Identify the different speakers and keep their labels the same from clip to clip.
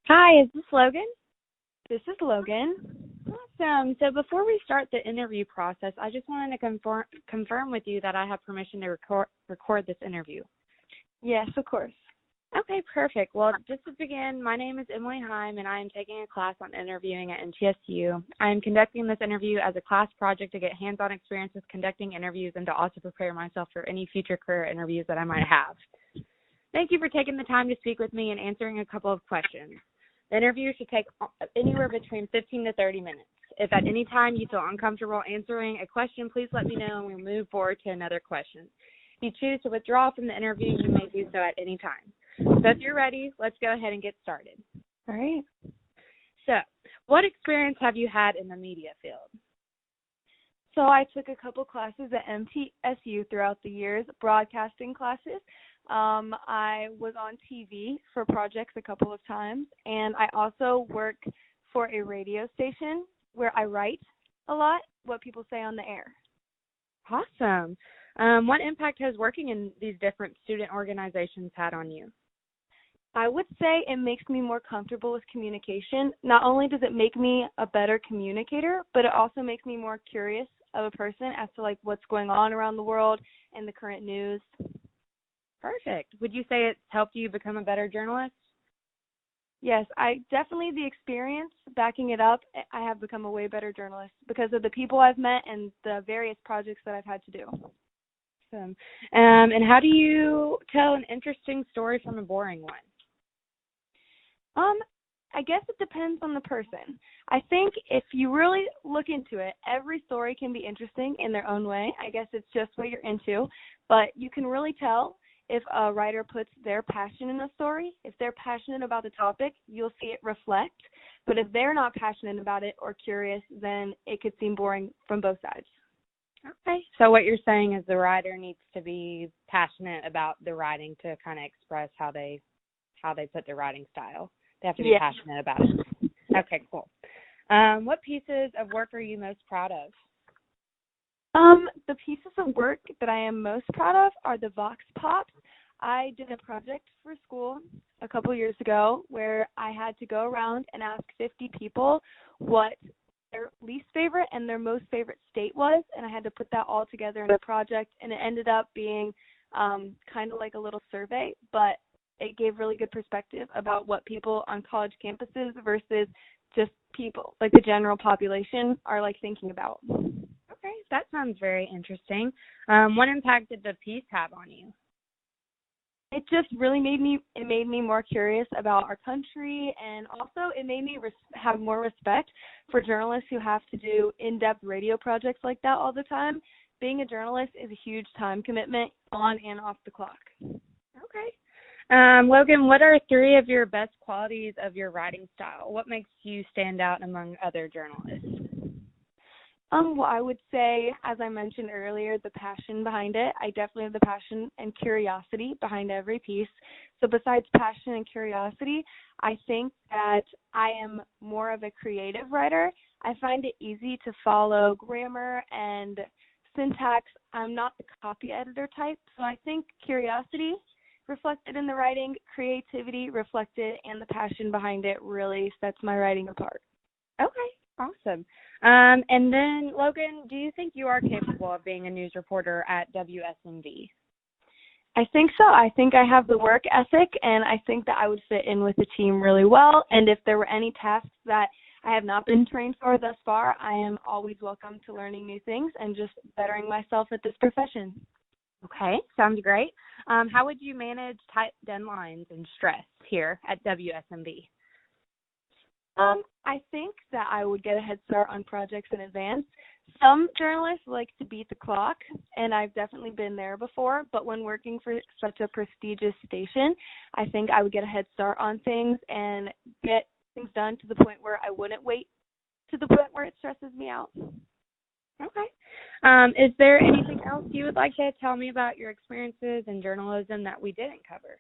Speaker 1: Hi, is this Logan?
Speaker 2: This is Logan.
Speaker 1: Awesome. So before we start the interview process, I just wanted to confirm with you that I have permission to record this interview.
Speaker 2: Yes, of course.
Speaker 1: Okay, perfect. Well, just to begin, my name is Emily Heim, and I am taking a class on interviewing at MTSU. I am conducting this interview as a class project to get hands-on experience with conducting interviews and to also prepare myself for any future career interviews that I might have. Thank you for taking the time to speak with me and answering a couple of questions. The interview should take anywhere between 15 to 30 minutes. If at any time you feel uncomfortable answering a question, please let me know and we'll move forward to another question. If you choose to withdraw from the interview, you may do so at any time. So if you're ready, let's go ahead and get started.
Speaker 2: All right.
Speaker 1: So, what experience have you had in the media field?
Speaker 2: So I took a couple classes at MTSU throughout the years, broadcasting classes. I was on TV for projects a couple of times, and I also work for a radio station where I write a lot, what people say on the air.
Speaker 1: Awesome. What impact has working in these different student organizations had on you?
Speaker 2: I would say it makes me more comfortable with communication. Not only does it make me a better communicator, but it also makes me more curious of a person as to what's going on around the world and the current news.
Speaker 1: Perfect. Would you say it's helped you become a better journalist?
Speaker 2: Yes, I definitely, the experience backing it up, I have become a way better journalist because of the people I've met and the various projects that I've had to do.
Speaker 1: Awesome. And how do you tell an interesting story from a boring one?
Speaker 2: I guess it depends on the person. I think if you really look into it, every story can be interesting in their own way. I guess it's just what you're into, but you can really tell if a writer puts their passion in a story. If they're passionate about the topic, you'll see it reflect. But if they're not passionate about it or curious, then it could seem boring from both sides.
Speaker 1: Okay. So what you're saying is the writer needs to be passionate about the writing to kind of express how they put their writing style. They have to be passionate about it. Okay, cool. What pieces of work are you most proud of?
Speaker 2: The pieces of work that I am most proud of are the Vox Pops. I did a project for school a couple years ago where I had to go around and ask 50 people what their least favorite and their most favorite state was, and I had to put that all together in a project, and it ended up being kind of like a little survey, but it gave really good perspective about what people on college campuses versus just people, like the general population, are thinking about.
Speaker 1: Okay, that sounds very interesting. What impact did the piece have on you?
Speaker 2: It just really made me more curious about our country, and also it made me have more respect for journalists who have to do in-depth radio projects like that all the time. Being a journalist is a huge time commitment on and off the clock.
Speaker 1: Okay. Logan, what are three of your best qualities of your writing style? What makes you stand out among other journalists?
Speaker 2: Well, I would say, as I mentioned earlier, the passion behind it. I definitely have the passion and curiosity behind every piece. So besides passion and curiosity, I think that I am more of a creative writer. I find it easy to follow grammar and syntax. I'm not the copy editor type, so I think curiosity reflected in the writing, creativity reflected, and the passion behind it really sets my writing apart.
Speaker 1: Okay, awesome. And then, Logan, do you think you are capable of being a news reporter at WSMV?
Speaker 2: I think so. I think I have the work ethic, and I think that I would fit in with the team really well. And if there were any tasks that I have not been trained for thus far, I am always welcome to learning new things and just bettering myself at this profession.
Speaker 1: Okay, sounds great. How would you manage tight deadlines and stress here at WSMV?
Speaker 2: I think that I would get a head start on projects in advance. Some journalists like to beat the clock, and I've definitely been there before, but when working for such a prestigious station, I think I would get a head start on things and get things done to the point where I wouldn't wait to the point where it stresses me out.
Speaker 1: Okay. Is there anything else you would like to tell me about your experiences in journalism that we didn't cover?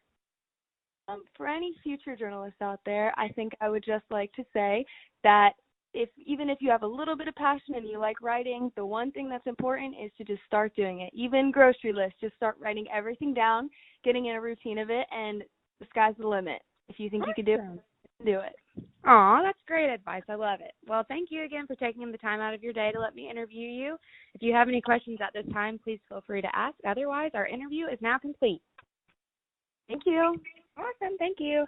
Speaker 2: For any future journalists out there, I think I would just like to say that even if you have a little bit of passion and you like writing, the one thing that's important is to just start doing it. Even grocery lists, just start writing everything down, getting in a routine of it, and the sky's the limit. If you think you can do it, do it.
Speaker 1: Aw, that's great advice. I love it. Well, thank you again for taking the time out of your day to let me interview you. If you have any questions at this time, please feel free to ask. Otherwise, our interview is now complete.
Speaker 2: Thank you.
Speaker 1: Awesome. Thank you.